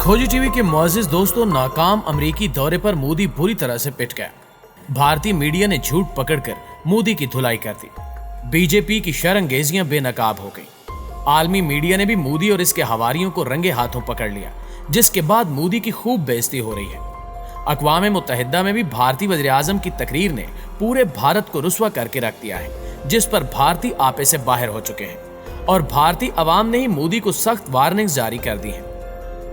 खोजी टीवी के मुअज़्ज़िज़ दोस्तों, नाकाम अमेरिकी दौरे पर मोदी बुरी तरह से पिट गया। भारतीय मीडिया ने झूठ पकड़कर मोदी की धुलाई कर दी। बीजेपी की शरंगेजियां बेनकाब हो गई। आलमी मीडिया ने भी मोदी और इसके हवारियों को रंगे हाथों पकड़ लिया, जिसके बाद मोदी की खूब बेइज्जती हो रही है। अक़वाम मुत्तहिदा में भी भारतीय वज़ीर आज़म की तकरीर ने पूरे भारत को रुस्वा करके रख दिया है, जिस पर भारतीय आपे से बाहर हो चुके हैं और भारतीय अवाम ने ही मोदी को सख्त वार्निंग्स जारी कर दी हैं।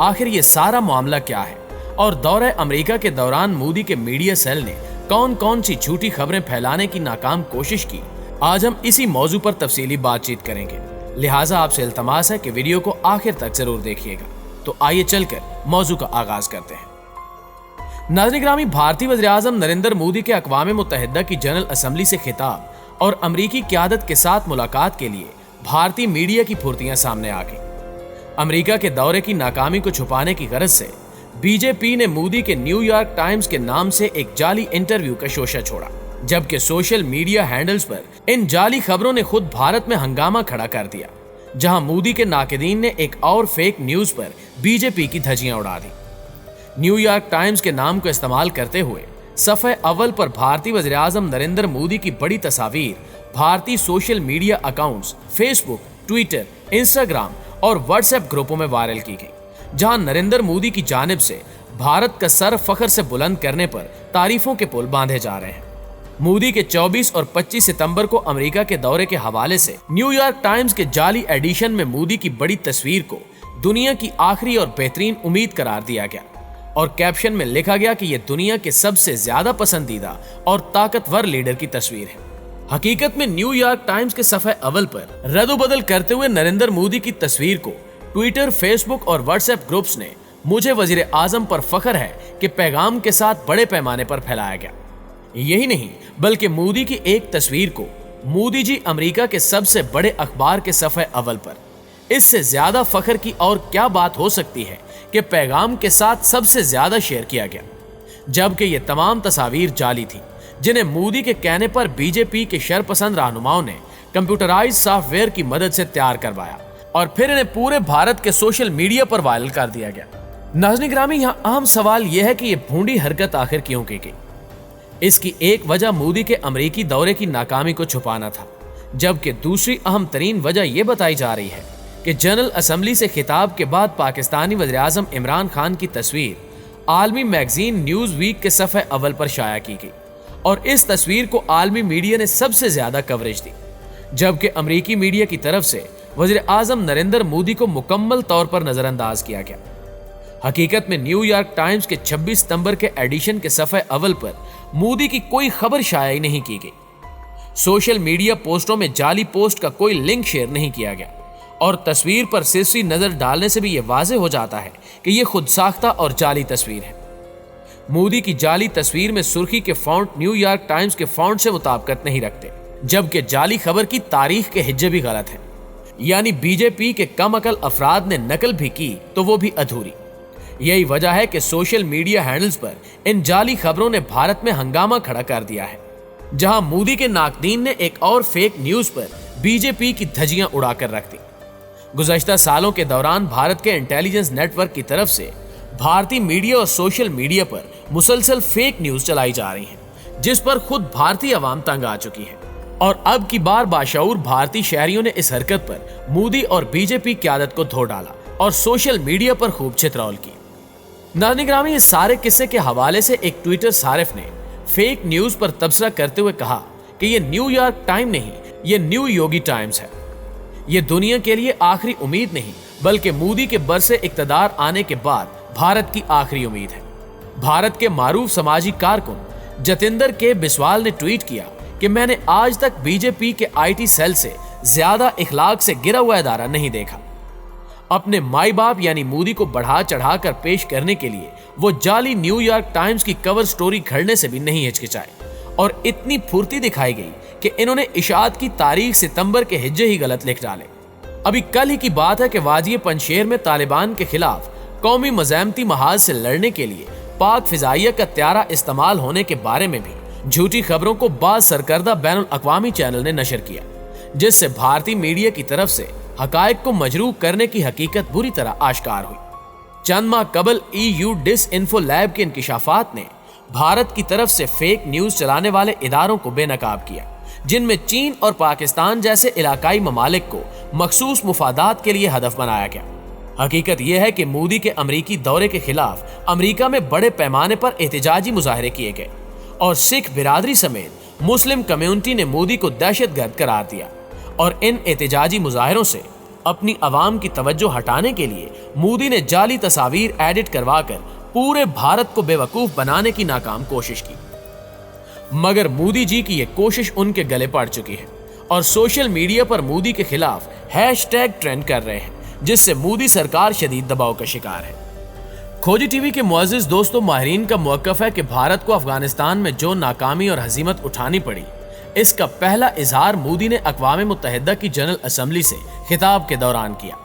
आखिर ये सारा मामला क्या है और दौरे अमेरिका के दौरान मोदी के मीडिया सेल ने कौन कौन सी झूठी खबरें फैलाने की नाकाम कोशिश की, आज हम इसी मौजू पर तफसीली बातचीत करेंगे। लिहाजा आपसे इल्तमास है कि वीडियो को आखिर तक जरूर देखिएगा। तो आइए चलकर मौजू का आगाज करते हैं। नाज़रीन गिरामी, भारतीय वज़ीर आज़म नरेंद्र मोदी के अक़वाम मुत्तहिदा की जनरल असम्बली से खिताब और अमरीकी क़यादत के साथ मुलाकात के लिए भारतीय मीडिया की फुर्तियां सामने आ गई। अमेरिका के दौरे की नाकामी को छुपाने की गरज से बीजेपी ने मोदी के न्यूयॉर्क टाइम्स के नाम से एक जाली इंटरव्यू का शोशा छोड़ा, जबकि सोशल मीडिया हैंडल्स पर इन जाली खबरों ने खुद भारत में हंगामा खड़ा कर दिया, जहां मोदी के नाक़दीन ने एक और फेक न्यूज पर बीजेपी की धज्जियां उड़ा दी। न्यूयॉर्क टाइम्स के नाम को इस्तेमाल करते हुए सफ़े अव्वल पर भारतीय वज़ीर आज़म नरेंद्र मोदी की बड़ी तस्वीर भारतीय social media accounts Facebook, Twitter, Instagram और व्हाट्सएप ग्रुपों में वायरल की गई, जहां नरेंद्र मोदी की जानिब से भारत का सर फख्र से बुलंद करने पर तारीफों के पुल बांधे जा रहे हैं। मोदी के 24 और 25 सितंबर को अमेरिका के दौरे के हवाले से न्यूयॉर्क टाइम्स के जाली एडिशन में मोदी की बड़ी तस्वीर को दुनिया की आखिरी और बेहतरीन उम्मीद करार दिया गया और कैप्शन में लिखा गया कि यह दुनिया के सबसे ज्यादा पसंदीदा और ताकतवर लीडर की तस्वीर है। हकीकत में न्यूयॉर्क टाइम्स के सफ़े अव्वल पर रद्द-बदल करते हुए नरेंद्र मोदी की तस्वीर को ट्विटर, फेसबुक और व्हाट्सएप ग्रुप्स ने मुझे वज़ीर आज़म पर फख्र है कि पैगाम के साथ बड़े पैमाने पर फैलाया गया। यही नहीं बल्कि मोदी की एक तस्वीर को मोदी जी अमेरिका के सबसे बड़े अखबार के सफ़े अव्वल पर, इससे ज्यादा फख्र की और क्या बात हो सकती है कि पैगाम के साथ सबसे ज्यादा शेयर किया गया, जबकि ये तमाम तस्वीर जाली थी, जिन्हें मोदी के कहने पर बीजेपी के शरपसंद रहनुमाओं ने कंप्यूटराइज्ड सॉफ्टवेयर की मदद से तैयार करवाया और फिर इन्हें पूरे भारत के सोशल मीडिया पर वायरल कर दिया गया। नाज़रीन गिरामी, यहाँ अहम सवाल यह है कि यह भूंडी हरकत आखिर क्यों की गई। इसकी एक वजह मोदी के अमेरिकी दौरे की नाकामी को छुपाना था, जबकि दूसरी अहम तरीन वजह यह बताई जा रही है कि जनरल असम्बली से खिताब के बाद पाकिस्तानी वज़ीर आज़म इमरान खान की तस्वीर आलमी मैगजीन न्यूज़ वीक के सफ़े अव्वल पर शाया की गई और इस तस्वीर को आलमी मीडिया ने सबसे ज्यादा कवरेज दी, जबकि अमेरिकी मीडिया की तरफ से वज़ीर आज़म नरेंद्र मोदी को मुकम्मल तौर पर नजरअंदाज किया गया। हकीकत में न्यूयॉर्क टाइम्स के 26 सितंबर के एडिशन के सफ़े अव्वल पर मोदी की कोई खबर शाया नहीं की गई। सोशल मीडिया पोस्टों में जाली पोस्ट का कोई लिंक शेयर नहीं किया गया और तस्वीर पर सिरसी नजर डालने से भी यह वाज़ेह हो जाता है कि यह खुद साख्ता और जाली तस्वीर है। मोदी की जाली तस्वीर में सुर्खी के फॉन्ट न्यूयॉर्क टाइम्स के फॉन्ट से मुताबिकत नहीं रखते, जबकि जाली खबर की तारीख के हिज्जे भी गलत हैं। यानी बीजेपी के कम अकल अफराद ने नकल भी की तो वो भी अधूरी। यही वजह है कि सोशल मीडिया हैंडल्स पर इन जाली खबरों ने भारत में हंगामा खड़ा कर दिया है, जहां मोदी के नाक़दीन ने एक और फेक न्यूज पर बीजेपी की धज्जियां उड़ाकर रख दी। गुज़श्ता सालों के दौरान भारत के इंटेलिजेंस नेटवर्क की तरफ से भारतीय मीडिया और सोशल मीडिया पर मुसलसल फेक न्यूज चलाई जा रही है, जिस पर खुद भारतीय अवाम तंग आ चुकी है और अब की बार बाशऊर भारतीय शहरियों ने इस हरकत पर मोदी और बीजेपी क़यादत को धो डाला और सोशल मीडिया पर खूब चित्रौल की। नाज़रीन गिरामी, इस सारे किस्से के हवाले से एक ट्विटर सारिफ ने फेक न्यूज पर तबसरा करते हुए कहा कि यह न्यूयॉर्क टाइम नहीं, यह न्यू योगी टाइम्स है। यह दुनिया के लिए आखिरी उम्मीद नहीं बल्कि मोदी के बरसे इक़्तिदार आने के बाद भारत की आखिरी उम्मीद है। भारत के मारूफ समाजी कारकुन जतेंद्र के बिस्वाल ने ट्वीट किया कि मैंने आज तक बीजेपी के आईटी सेल से ज्यादा इखलाक से गिरा हुआ इदारा नहीं देखा। अपने माई बाप यानी मोदी को बढ़ा चढ़ा कर पेश करने के लिए वो जाली न्यूयॉर्क टाइम्स की कवर स्टोरी घड़ने से भी नहीं हिचकिचाए और इतनी फुर्ती दिखाई गई कि इन्होंने इशाअत की तारीख सितंबर के हिज्जे ही गलत लिख डाले। अभी कल ही की बात है कि वादी पंजशेर में तालिबान के खिलाफ कौमी मज़ामती महाज से लड़ने के लिए पाक फिजाइया का त्यारा इस्तेमाल होने के बारे में भी झूठी खबरों को बाज़ सरकर्दा बैनुल अक़वामी चैनल ने नशर किया, जिससे भारतीय मीडिया की तरफ से हकायक को मजरूह करने की हकीकत बुरी तरह आश्कार हुई। चंद माह कबल EU डिस इन्फो लैब के इंकिशाफात ने भारत की तरफ से फेक न्यूज चलाने वाले इदारों को बेनकाब किया, जिनमें चीन और पाकिस्तान जैसे इलाकाई ममालिक को मखसूस मुफादात के लिए हदफ बनाया गया। हकीकत यह है कि मोदी के अमरीकी दौरे के खिलाफ अमरीका में बड़े पैमाने पर एहतजाजी मुजाहरे किए गए और सिख बिरादरी समेत मुस्लिम कम्युनिटी ने मोदी को दहशतगर्द करार दिया और इन एहतजाजी मुजाहरों से अपनी आवाम की तवज्जो हटाने के लिए मोदी ने जाली तस्वीर एडिट करवाकर पूरे भारत को बेवकूफ बनाने की नाकाम कोशिश की। मगर मोदी जी की यह कोशिश उनके गले पड़ चुकी है और सोशल मीडिया पर मोदी के खिलाफ हैशटैग ट्रेंड कर रहे हैं, जिससे मोदी सरकार शदीद दबाव का शिकार है। खोजी टीवी के मुअज़्ज़िज़ दोस्तों, माहिरीन का मौक़िफ़ है कि भारत को अफगानिस्तान में जो नाकामी और हज़ीमत उठानी पड़ी, इसका पहला इजहार मोदी ने अक़वाम मुत्तहिदा की जनरल असम्बली से खिताब के दौरान किया।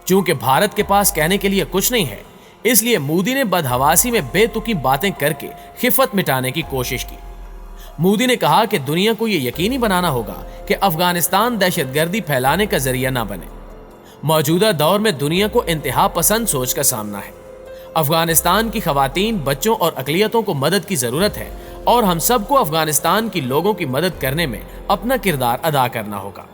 चूंकि भारत के पास कहने के लिए कुछ नहीं है, इसलिए मोदी ने बदहवासी में बेतुकी बातें करके खिफत मिटाने की कोशिश की। मोदी ने कहा कि दुनिया को यह यकीनी बनाना होगा कि अफगानिस्तान दहशतगर्दी फैलाने का जरिया ना बने। मौजूदा दौर में दुनिया को इंतहा पसंद सोच का सामना है। अफगानिस्तान की खवातीन, बच्चों और अक़लियतों को मदद की जरूरत है और हम सबको अफगानिस्तान की लोगों की मदद करने में अपना किरदार अदा करना होगा।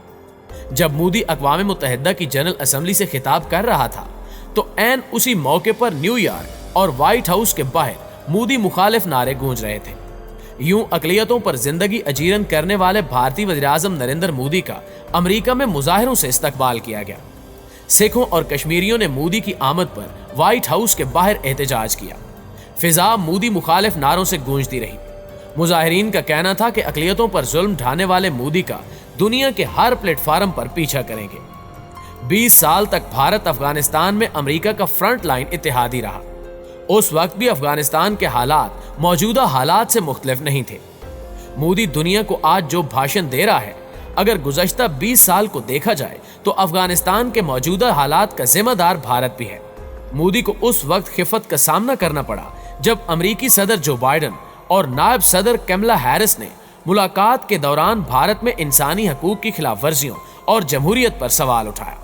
जब मोदी अक़वाम मुत्तहिदा की जनरल असम्बली से खिताब कर रहा था तो ऐन उसी मौके पर न्यूयॉर्क और व्हाइट हाउस के बाहर मोदी मुखालिफ नारे गूंज रहे थे। यूं अक़लियतों पर जिंदगी अजीरन करने वाले भारतीय वज़ीर-ए-आज़म नरेंद्र मोदी का अमेरिका में मुजाहिरों से इस्तकबाल किया गया। सिखों और कश्मीरियों ने मोदी की आमद पर व्हाइट हाउस के बाहर एहतजाज किया। फिजा मोदी मुखालिफ नारों से गूंजती रही। मुजाहिरीन का कहना था कि अक़लियतों पर जुल्म ढाने वाले मोदी का दुनिया के हर प्लेटफार्म पर पीछा करेंगे। 20 साल तक भारत अफगानिस्तान में अमेरिका का फ्रंट लाइन इत्तेहादी रहा। उस वक्त भी अफगानिस्तान के हालात मौजूदा हालात से मुख्तलिफ नहीं थे। मोदी दुनिया को आज जो भाषण दे रहा है, अगर गुज़श्ता 20 साल को देखा जाए तो अफगानिस्तान के मौजूदा हालात का जिम्मेदार भारत भी है। मोदी को उस वक्त खिफत का सामना करना पड़ा जब अमेरिकी सदर जो बाइडन और नायब सदर कमला हैरिस ने मुलाकात के दौरान भारत में इंसानी हकूक की खिलाफ वर्जियों और जमहूरियत पर सवाल उठाया।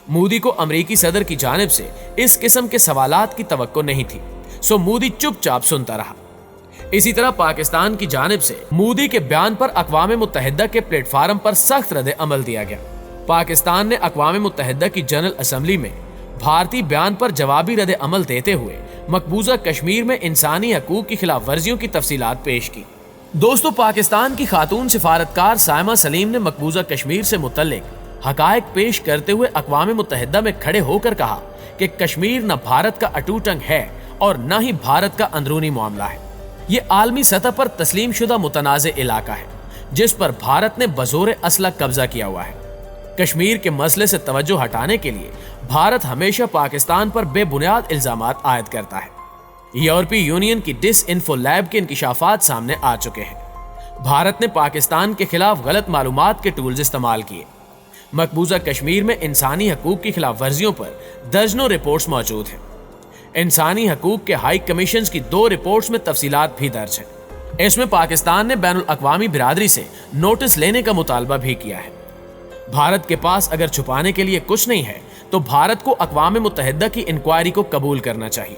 मोदी को अमेरिकी सदर की जानिब से इस किस्म के सवालात की तवक्को नहीं थी, सो मोदी चुपचाप सुनता रहा। इसी तरह पाकिस्तान की जानिब से मोदी के बयान पर अक़वाम मुत्तहिदा के प्लेटफार्म पर सख्त रद्द अमल दिया गया। पाकिस्तान ने अक़वाम मुत्तहिदा की जनरल असम्बली में भारतीय बयान पर जवाबी रद्द अमल देते हुए मकबूजा कश्मीर में इंसानी हकूक की खिलाफ वर्जियों की तफसीलात पेश की। दोस्तों, पाकिस्तान की खातून सिफारतकार साइमा सलीम ने मकबूजा कश्मीर से मुतल्लिक हकायक पेश करते हुए अक़वाम मुत्तहिदा में खड़े होकर कहा कि कश्मीर न भारत का अटूट अंग है और न ही भारत का अंदरूनी मामला है। ये आलमी सतह पर तस्लीम शुदा मुतनाज़े इलाका है जिस पर भारत ने बज़ोर असला कब्जा किया हुआ है। कश्मीर के मसले से तवज्जो हटाने के लिए भारत हमेशा पाकिस्तान पर बेबुनियाद इल्जामात आयद करता है। यूरोपीय यूनियन की डिस इन्फो लैब के इंकिशाफात सामने आ चुके हैं। भारत ने पाकिस्तान के खिलाफ गलत मालूमात के टूल्स इस्तेमाल किए। मकबूजा कश्मीर में इंसानी हकूक की खिलाफ वर्जियों पर दर्जनों रिपोर्ट्स मौजूद हैं। इंसानी हकूक के हाई कमीशन की 2 रिपोर्ट्स में तफसीलात भी दर्ज हैं। इसमें पाकिस्तान ने बैनुल अक़वामी बिरादरी से नोटिस लेने का मुतालबा भी किया है। भारत के पास अगर छुपाने के लिए कुछ नहीं है तो भारत को अक़वाम मुत्तहिदा की इंक्वायरी को कबूल करना चाहिए।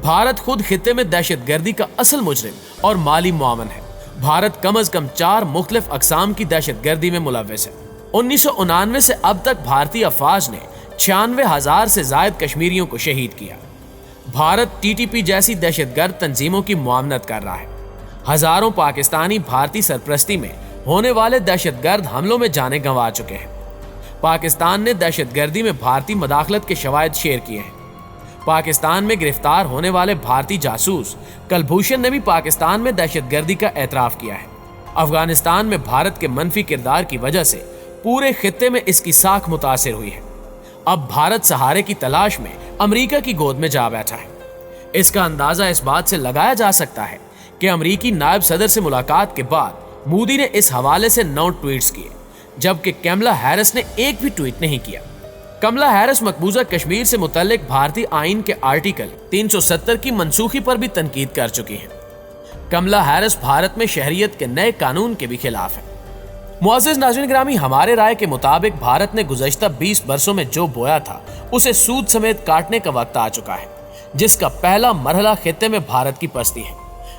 भारत खुद खित्ते में दहशतगर्दी का असल मुजरिम और माली मुआवन है। भारत कम अज कम 4 मुख्तलिफ अक़साम की दहशतगर्दी में मुलव्वस है। 1999 से अब तक भारतीय अफवाज ने 96,000 से जायद कश्मीरियों को शहीद किया। भारत TTP जैसी दहशतगर्द तंजीमों की मुआवनत कर रहा है। हजारों पाकिस्तानी भारतीय सरपरस्ती में होने वाले दहशतगर्द हमलों में जाने गंवा चुके हैं। पाकिस्तान ने दहशतगर्दी में भारतीय मदाखलत के शवाहिद शेयर किए हैं। पाकिस्तान में गिरफ्तार होने वाले भारतीय जासूस कलभूषण ने भी पाकिस्तान में दहशतगर्दी का एतराफ किया है। अफगानिस्तान में भारत के मनफी किरदार की वजह से पूरे खित्ते में इसकी साख मुतासिर हुई है। अब भारत सहारे की तलाश में अमेरिका की गोद में जा बैठा है। इसका अंदाजा इस बात से लगाया जा सकता है कि अमेरिकी नायब सदर से मुलाकात के बाद मोदी ने इस हवाले से 9 ट्वीट्स किए, जबकि कमला हैरिस ने एक भी ट्वीट नहीं किया। कमला हैरिस मकबूजा कश्मीर से मुतल्लिक भारतीय आईन के आर्टिकल 370 की मनसूखी पर भी तनकीद कर चुकी हैं। कमला हैरिस भारत में शहरियत के नए कानून के भी खिलाफ है। मुअज़्ज़िज़ नाज़रीन गिरामी, हमारे राय के मुताबिक भारत ने गुज़श्ता 20 बरसों में जो बोया था उसे सूद समेत काटने का वक्त आ चुका है। जिस का पहला मरहला खित्ते में भारत की पस्ती है,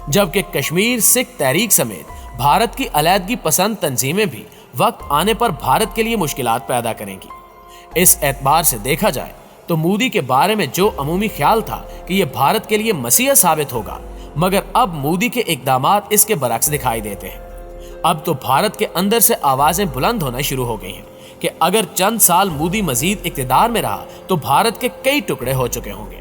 जबकि कश्मीर सिख तहरीक समेत भारत की अलहदगी पसंद तंजीमें भी वक्त आने पर भारत के लिए मुश्किलात पैदा करेंगी। इस एतबार से देखा जाए तो मोदी के बारे में जो अमूमी ख्याल था कि यह भारत के लिए मसीहा साबित होगा, मगर अब मोदी के इकदामात इसके बरक्स दिखाई देते हैं। अब तो भारत के अंदर से आवाजें बुलंद होना शुरू हो गई हैं कि अगर चंद साल मोदी मजीद इक्तिदार में रहा तो भारत के कई टुकड़े हो चुके होंगे।